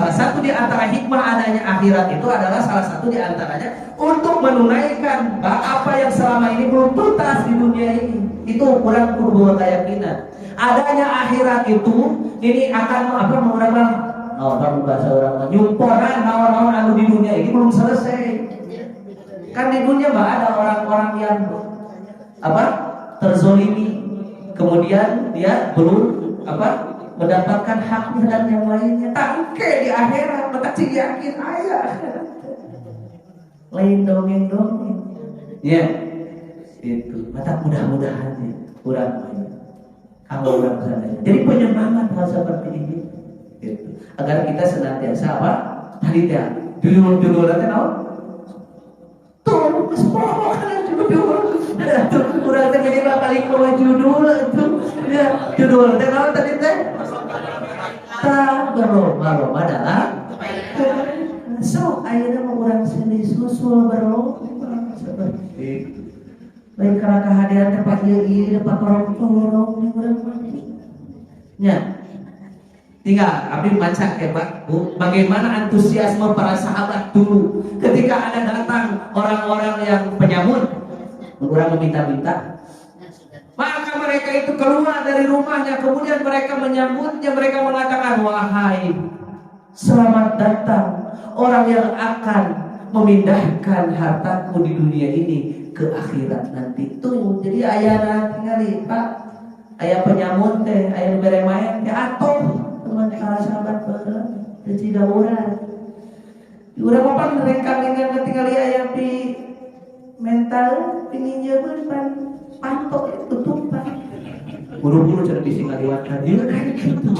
salah satu di antara hikmah adanya akhirat itu adalah salah satu di antaranya untuk menunaikan apa yang selama ini belum tuntas di dunia ini. Itu ukuran kudu keyakinan. Adanya akhirat itu ini akan mengurangkan bahasa orang nyumporan naon-naon anu di dunia ini belum selesai. Kan di dunia ada orang-orang yang terzolimi, kemudian dia belum mendapatkan haknya dan yang lainnya. Tangke di akhirat mata cing yakin ayah. Lain dongeng-dongeng. Ya. Itu. Mata mudah-mudahan ya. Kurang kalau orang sana. Jadi penyemangat hal seperti ini. Gitu. Agar kita senantiasa tadi ya. Judul nanti tahu? Tuh, semua judul. Kurang teh minimal paling bawa judul itu. Ya, judul teh naon tadi teh? Berlomba adalah so ayeuna mah urang seni susul berlomba seperti itu. Lain kana kahadiran teh pak ieu pak torong-torong di urang mati. Nya. Tinggal abdi maca Pak Bu, bagaimana antusiasme para sahabat dulu ketika ada datang orang-orang yang penyambut, orang meminta-minta. Maka mereka itu keluar dari rumahnya, kemudian mereka menyambutnya, mereka mengatakan, wahai selamat datang orang yang akan memindahkan hartaku di dunia ini ke akhirat nanti. Tuh, jadi ayana tinggali Pak, ayah penyambut teh, ayah beremain teh atuh. Teman sahabat tidak urang. Urang apa mereka dengan tinggali ayam di mental pingin jalan pantok itu tumpah. Buru-buru cara bising ngaliwat dia kan gitu.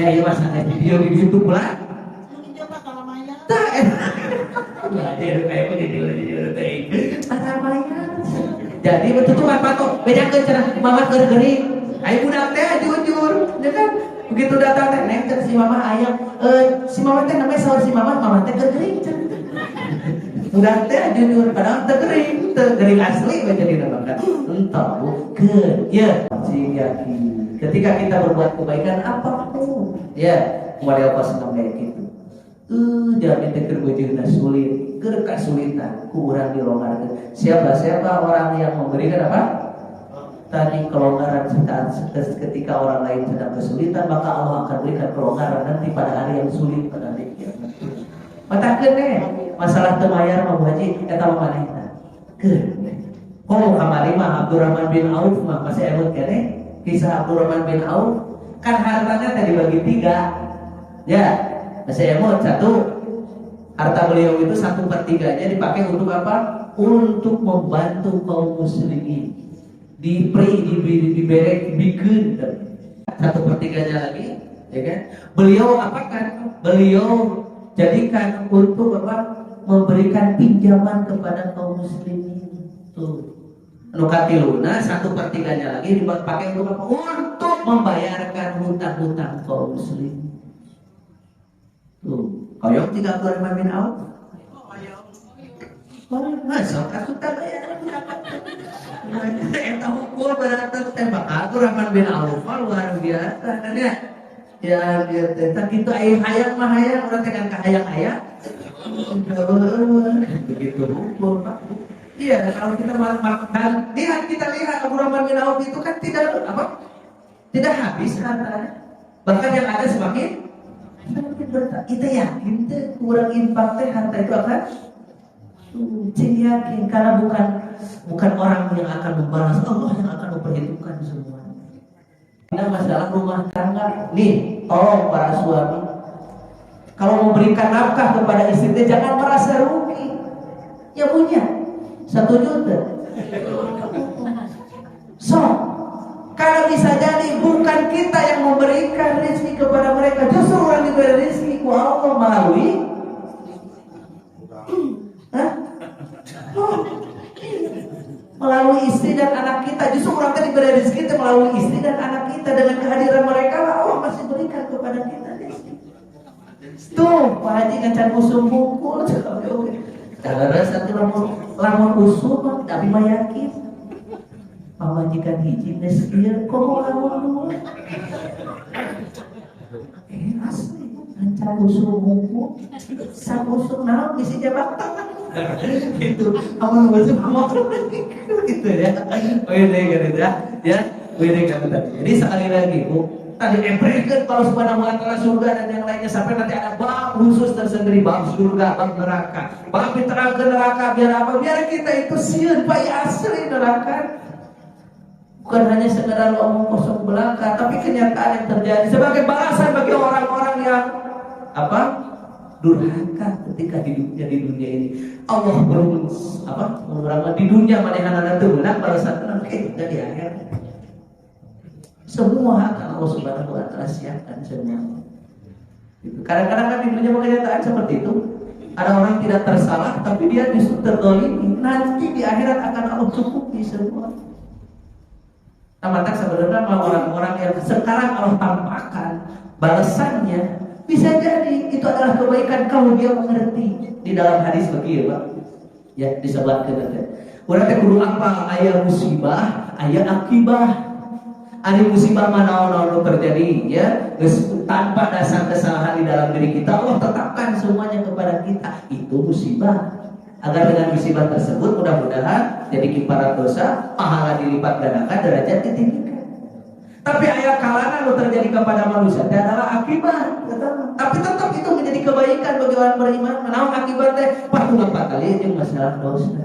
Ya iya mas ada video di YouTube pula. Mungkin coba kalau maya. Tak. Ya dia kayak begini. Ada maya. Jadi betul cuma pantok bedakeun cara mama gering. Ayo budak teh jujur, ya kan? Begitu datang teh neng si mama ayam, si mama teh namanya sahur si mama teh kering. Budak teh jujur, padahal teh kering asli jadi nama kan. Entah bukan, ya si yakin. Ketika kita berbuat kebaikan apapun, ya model pas kayak gitu. Jangan teh kerbeujeuhna sulit, keur kasulitan, ku urang dilonggarkeun. Siapa orang yang memberikan apa? Tadi kelonggaran ketika orang lain sedang kesulitan, maka Allah akan berikan kelonggaran nanti pada hari yang sulit pada hari kiamat. Matakeun masalah teu mayar mah haji eta mah manehna. Keur. Kamari mah Abdurrahman bin Auf mah masih emut keneh kisah Abdurrahman bin Auf kan hartanya tadi bagi 3. Ya, masih emut 1. Harta beliau itu 1/3-nya dipakai untuk apa? Untuk membantu kaum muslimin. Diberek bikin 1/3-nya lagi, ya kan? Beliau apakan? Beliau jadikan untuk apa? Memberikan pinjaman kepada kaum muslimin. Tuh, nukatiluna 1/3-nya lagi dipakai untuk apa? Untuk membayarkan hutang-hutang kaum muslimin. Tuh, koyok 3 Abdurrahman bin Auf. Masuk aku tak bayar. Eta hukum berarti tembak Abdurrahman bin Auf luar biasa kan ya. Ya dia teh kitu aya hayang mah hayang urang teh kan kahayang-hayang. Begitu hukum Pak. Iya, kalau kita makan kita lihat Abdurrahman bin Auf itu kan tidak habis hartanya. Bahkan yang ada semakin bertambah. Kita yakin teh kurang infak teh harta itu akan yakin karena bukan orang yang akan membalas, Allah yang akan memperhitungkan semua. Ini masalah rumah tangga. Nih, tolong para suami, kalau memberikan nafkah kepada istrinya jangan merasa rugi. Ya punya 1 juta. So, kalau bisa jadi bukan kita yang memberikan rezeki kepada mereka, justru orang diberi rezeki ku Allah melalui melalui istri dan anak kita. Justru orang tadi diberi rezeki itu melalui istri dan anak kita. Dengan kehadiran mereka lah Allah masih berikan kepada kita rezeki. Tuh Pak Haji ngecan usum bungkul. Karena satu lamun usum tapi mah yakin pamajikan hiji nesieur komo lamun dua. Asli Ancam usul buku, sang usul naon bisi jabatan. Gitu, aman usul mau gitu ya. Wede gitu ya, wede gitu tadi. Jadi sekali lagi bu, tadi emprekan kalau subhanahu wa ta'ala surga dan yang lainnya sampai nanti ada bab khusus tersendiri, bab surga, bab neraka, bab diterangkan neraka biar apa? Biar kita itu sieun paya asli neraka. Bukan hanya sekedar omong kosong belaka, tapi kenyataan yang terjadi sebagai balasan bagi orang-orang yang apa? Durhaka ketika hidupnya di dunia ini. Allah berurang di dunia manehana teu meunang balasan nanti di akhirat. Semua akan Allah Subhanahu wa ta'ala siapkan semua. Gitu. Kadang-kadang kan di dunia kenyataan seperti itu. Ada orang tidak tersalah tapi dia justru terdolimi. Nanti di akhirat akan Allah cukupi semua. Nah, sebenarnya orang-orang yang sekarang Allah tampakkan balasannya bisa jadi itu adalah kebaikan kalau dia mengerti. Di dalam hadis begitu, Pak. Ya, disebutkan tadi. Urang teh kudu apa? Aya musibah, aya akibah. Ari musibah mana terjadi ya, tanpa dasar kesalahan di dalam diri kita, Allah tetapkan semuanya kepada kita. Itu musibah. Agar dengan musibah tersebut mudah-mudahan jadi kimparan dosa, pahala dilipat gandakan, derajat ditinggikan. Tapi ayat kalana lo terjadi kepada manusia itu adalah akibat. Tapi tetap itu menjadi kebaikan bagi orang beriman. Menawan akibatnya patunglah kali itu masalah dosa.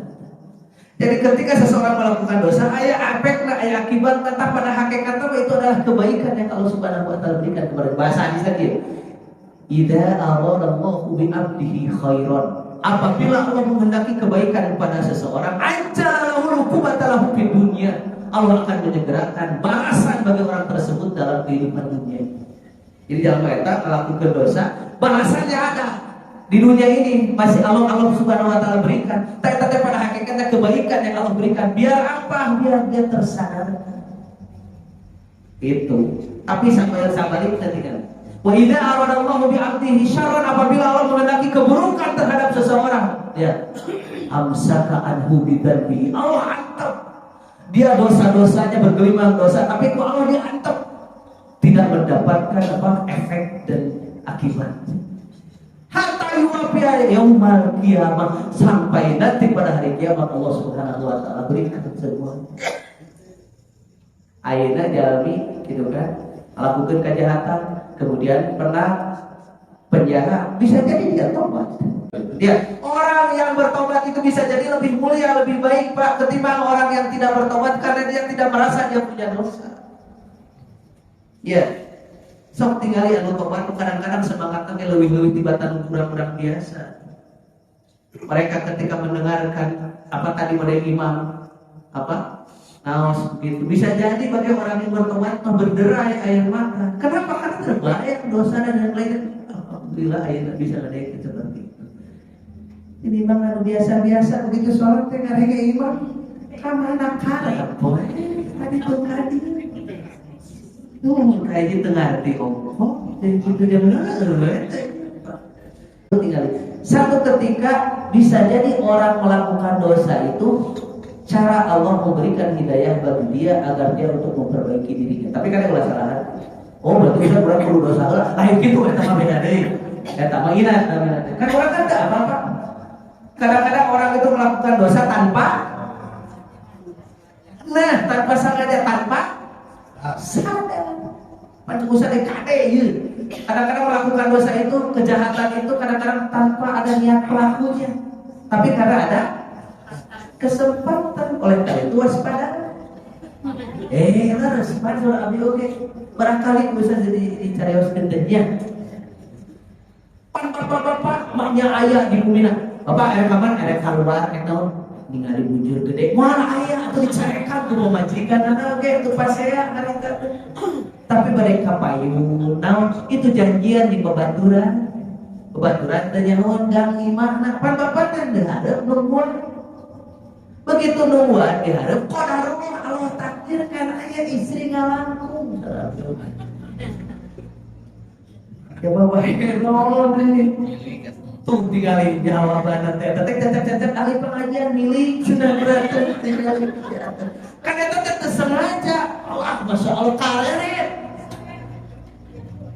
Jadi ketika seseorang melakukan dosa, ayat efeknya, ayat akibat, tetap pada hakikatnya itu adalah kebaikan yang Allah Subhanahu wa ta'ala berikan kepada bahasa hadis tadi. Idza aradallahu bi 'abdihi khairan. Apabila Allah menghendaki kebaikan kepada seseorang, ajalahu qubatalahu fid dunya. Allah akan menyegerakan balasan bagi orang tersebut dalam kehidupan dunia. Jadi dalam ayat melakukan dosa, balasannya ada di dunia ini. Masih Allah Subhanahu wa ta'ala berikan. Tapi pada hakikatnya kebaikan yang Allah berikan. Biar apa? Biar dia tersadarkan. Itu. Tapi sampai nanti kan. Wa idza aradallahu bi 'abdihi syarran, apabila Allah menghendaki keburukan terhadap seseorang, ya, amsaka anhu bidzanbi. Allah antep. Dia dosa-dosanya bergelimang dosa, tapi kok Allah diantep, tidak mendapatkan efek dan akibat. Hatta yuwafiya yaumal qiyamah, sampai nanti pada hari kiamat Allah Subhanahu wa ta'ala berikan semua. Ayeuna jalmi gitu kan, melakukan kejahatan, kemudian pernah penjara, bisa jadi dia tobat. Ya, orang yang bertobat itu bisa jadi lebih mulia, lebih baik Pak, ketimbang orang yang tidak bertobat karena dia tidak merasa dia punya dosa. Ya, sok tinggali anu tobat kadang-kadang semangatnya lebih tibatan kurang-kurang biasa. Mereka ketika mendengarkan apa tadi pada imam naos gitu, bisa jadi bagi orang yang bertobat berderai air mata. Kenapa? Karena terbayang dosa dan yang lain. Alhamdulillah ayeuna bisa ada seperti itu. Ini memang anu biasa-biasa begitu sholat teh ngarege imam kamana karep poe tadi tuh kadi kayak gitu ngarti dan gitu dia tinggal satu ketika bisa jadi orang melakukan dosa itu cara Allah memberikan hidayah bagi dia agar dia untuk memperbaiki dirinya. Tapi kan ada kesalahan. Oh berarti kita kurang perlu dosa lah. Kayak gitu eta mah beda deui. Eta mah inat namanya. Kan orang kan enggak apa-apa. Kadang-kadang orang itu melakukan dosa tanpa sengaja, tanpa sadar. Pantesan kade ieu. Kadang-kadang melakukan dosa itu, kejahatan itu kadang-kadang tanpa ada niat pelakunya. Tapi karena ada kesempatan, oleh karena itu waspada. Harus waspada abi oge. Barangkali bisa jadi dicarioskeun teh nya. Bapak mahnya aya di bumina. Bapak erek kapan erek keluar naon ningali bujur gede. Moal aya atuh dicarekan ku majikan oge teu pasea kareta. Tapi mereka payung naon itu janjian di babaturan. Babaturan teh nyahoan gang imahna. Pan bapak teh dihareup nungguan. Begitu nungguan dihareup qadarullah Allah takdirkan aya istri ngalangkung. Ya bapak naon tuh tinggalin jawaban teh tetek ahli pengajian milik sudah berarti tinggalin kan eta teh sengaja Allah masya Allah kaleret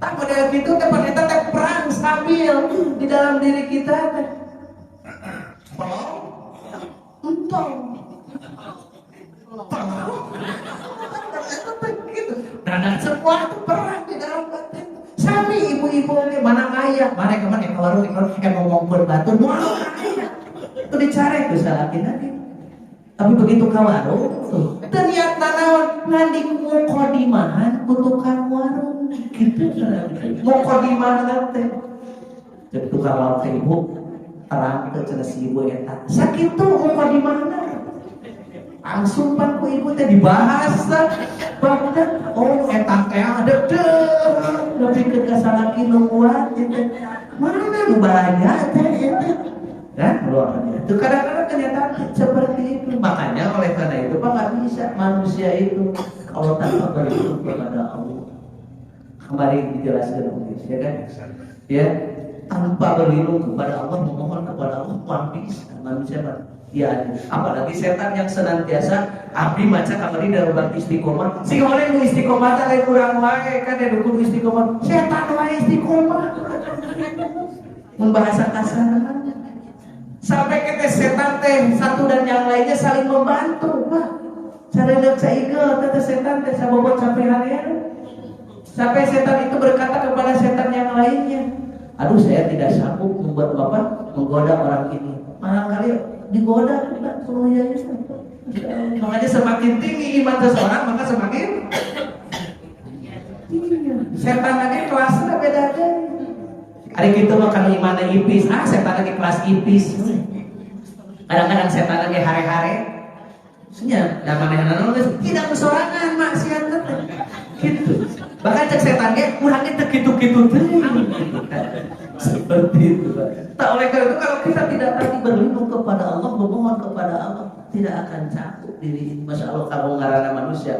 tak model gitu teh pan eta teh perang stabil di dalam diri kita teh. Entong. Dan semua itu perang di dalam batin. Sami ibu-ibu ini mana ayah, mana kemana ke warung ngomong batur, mau ayah. Itu dicari tuh salah laki. Tapi begitu ka warung tuh, ternyata naon ngandi mukodimahan ku tukang warung gitu. Mukodimahan teh. Jadi tukang warung teh ibu terang teh cenah si ibu eta. Sakitu mukodimahan. Langsung pan ku ibu teh dibahas bahkan eta teh ada tapi ke kasalaki nu kuat gitu. Mana nu bahaya teh eta. Kan luar biasa. Kadang-kadang kenyataan seperti itu. Makanya oleh karena itu Pak nggak bisa manusia itu kalau tanpa berlindung kepada Allah. Kembali dijelaskan ya kan? Ya tanpa berlindung kepada Allah, memohon kepada Allah, nggak bisa manusia Pak. Ya, apalagi setan yang senantiasa abdi maca kamari dalam istiqomah. Si kemarin istiqomah teh kurang wae kan ya dukun istiqomah. Setan wae istiqomah. Membahasa kasar. Sampai kita setan teh satu dan yang lainnya saling membantu, Pak. Cara lihat saigel teh setan teh sabobot sampai harian. Sampai setan itu berkata kepada setan yang lainnya, "Aduh, saya tidak sanggup membuat Bapak menggoda orang ini." Kali digoda kita semuanya. Makanya semakin tinggi iman seseorang, maka semakin setan lagi kelasnya beda-beda. Hari kita makan imannya ipis, setan lagi kelas ipis. Kadang-kadang setan lagi hare-hare. Sebenarnya, namanya tidak bersorangan maksiat gitu. Bahkan cek setan ge, kurangnya gitu-gitu tuh. Seperti itu. Tak oleh karena itu kalau kita tidak tadi berlindung kepada Allah, memohon kepada Allah, tidak akan cakup diri. Masya Allah kamu ngarana manusia,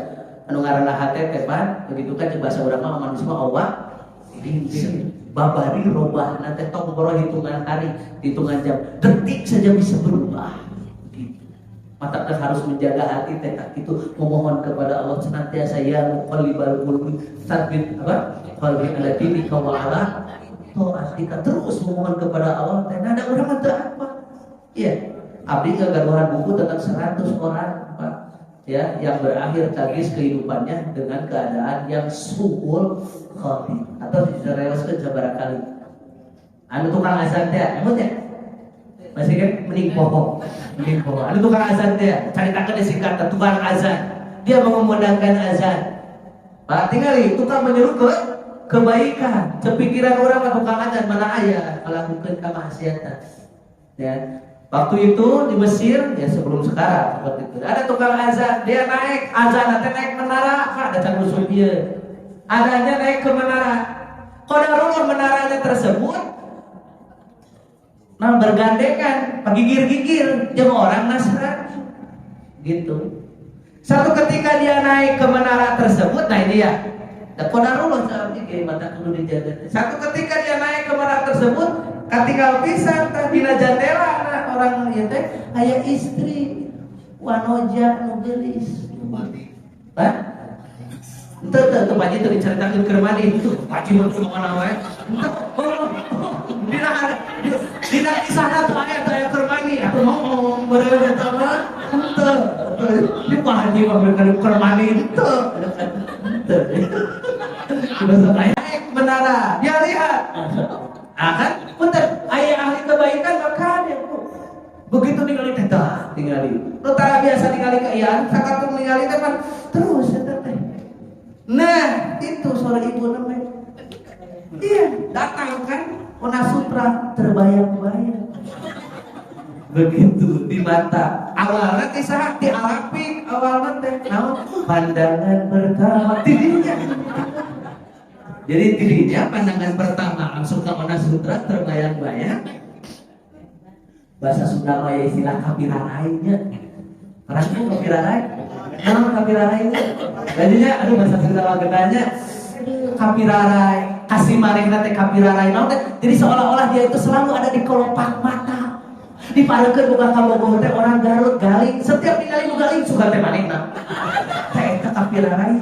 anu ngarana hati tepan, begitu kan bahasa urang mah manusia Allah. Babari robah nanti tong boro hitungan hari, hitungan jam, detik saja bisa berubah. Mata kita harus menjaga hati tekad itu, memohon kepada Allah senantiasa ya muqallibal qulubi tsabbit apa? Qalbi ala dinika wa ala ta'atika, terus memohon kepada Allah. Dan ada orang ada apa? Iya. Abdi ngagaduhan buku tentang 100 orang, Pak. Ya, yang berakhir tragis kehidupannya dengan keadaan yang suul khati atau dijelaskan sebarangkali. Anu tukang azan teh, emut ya? Masih kan mending pohon. Anu tukang azan teh, caritakeun disingkat tukang azan. Dia mengumandangkan azan. Pak tingali tukang menyeru ke kebaikan. Cepikiran orang ke tukang azan mana aya ngalakukeun kamaksiatan. Ya. Waktu itu di Mesir, ya sebelum sekarang seperti itu. Ada tukang azan, dia naik azan, nanti naik menara, ada can musuh dia. Adanya naik ke menara. Qadarullah menaranya tersebut, nah bergandengan, pagigir-gigir, jam orang Nasrani, gitu. Satu ketika dia naik ke menara tersebut, nah ini ya. Qadarullah saat ini mata kudu dijaga. Satu ketika dia naik ke menara tersebut, katinggal pisan teh dina jendela orang ieu teh aya istri wanoja nu geulis. Hah? Teu paji teu dicaritakeun keur mandi itu paji mah kemana wae. Dina kisahna teu aya keur mandi atuh ngomong beureuh eta mah henteu. Di paji mah keur mandi henteu. Terus naik menara dia lihat. Kan? Punten, ayah ahli kebaikan makanya begitu ningali teh dah ningali. Nu tara biasa ningali keiaan, sakatung ningali teh mah terus eta teh. Nah, itu suara ibu namanya. Iya, datang kan Ona Sutra terbayang-bayang. Begitu di mata. Awalnya kisah dialapik, awalnya teh naon? Pandangan pertama dirinya. Jadi dirinya pandangan pertama langsung ke Ona Sutra terbayang-bayang. Bahasa Sunda mah istilah kapirarainya. Orang itu kapirarai. Nama kapirarainya. Jadinya aduh bahasa Sunda mah gedanya kapirarai. Kasih marehna teh kapirarai. Jadi seolah-olah dia itu selalu ada di kelopak mata. Diparekeun boga kabogoh teh orang Garut galing. Setiap ningali nu galing suka teh manehna. Teh eta kapirarai.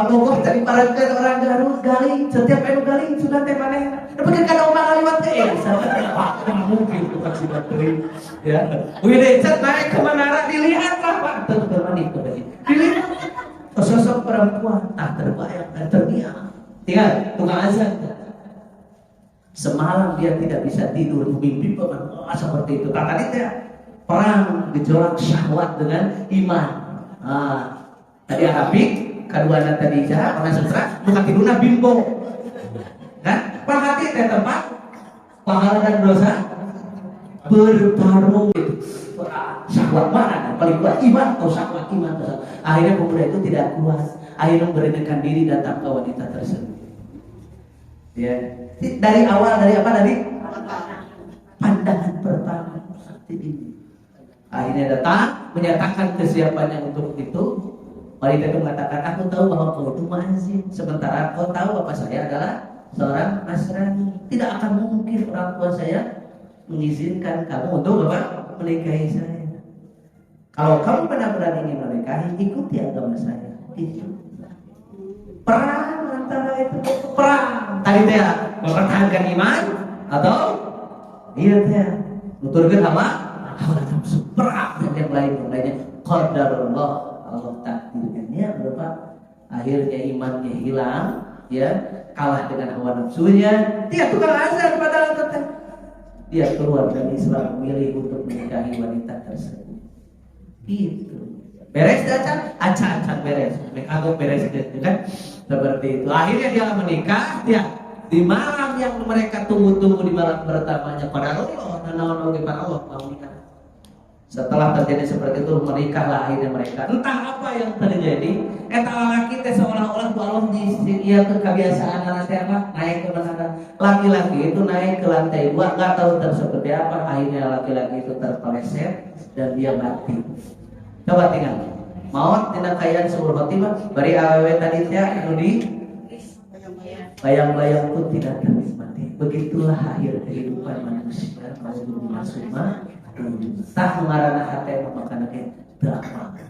Abogoh tadi parankeun orang Garut galing, setiap anu galing sudah teh manehna. Dapatkeun kana omah ngaliwat teh mungkin bukan sudah teuing ya. Wih cat naik ke menara dilihatlah Pak, teu mandi tuh tadi. Dilihat sosok perempuan terbayang dan terdiam. Tinggal tukang azan. Semalam dia tidak bisa tidur, mimpi pemanah seperti itu. Tadi teh perang gejolak syahwat dengan iman. Tadi Arabik, keduanya tadi jahat, orang sutra, bukan tidurna bimbo. Kan? Perhati teh tempat pahala dan dosa bertarung itu. Syahwat mana? Paling kuat iman atau syahwat iman. Akhirnya pemuda itu tidak kuat. Akhirnya memberanikan diri datang ke wanita tersebut. Ya, dari awal dari apa tadi? Pandangan pertama seperti ini. Akhirnya datang menyatakan kesiapannya untuk itu. Wanita itu mengatakan, aku tahu bahwa kau itu muazzin, sementara kau tahu bapak saya adalah seorang Nasrani. Tidak akan mungkin orang tua saya mengizinkan kamu untuk menikahi saya. Kalau kamu benar-benar ingin menikahi, ikuti agama saya. Itu perang antara itu perang. Tadi dia mempertahankan iman atau iya dia nuturkan hawa nafsu, perang dan yang lainnya. Qadarullah, Allah takdirkannya berupa akhirnya imannya hilang, ya kalah dengan hawa nafsunya. Dia tukang azan padahal tetap dia keluar dari Islam, memilih untuk menikahi wanita tersebut. Gitu. Beres acan beres, aku beres gitu kan, seperti itu. Akhirnya dia menikah, dia di malam yang mereka tunggu-tunggu, di malam pertamanya pada Allah, Allah mau nikah. Setelah terjadi seperti itu, menikahlah akhirnya mereka. Entah apa yang terjadi, eta laki teh seolah-olah ku Allah dia kebiasaan nanti apa naik ke menara. Laki-laki itu naik ke lantai 2, nggak tahu seperti apa. Akhirnya laki-laki itu terpeleset dan dia mati. Coba tinggal maut tina kayaan sebuah khotimah bari awewe tadi teh anu di bayang-bayang pun tidak ternikmati. Begitulah akhir kehidupan manusia. Masuk tak mengarana hati memakan teu apa.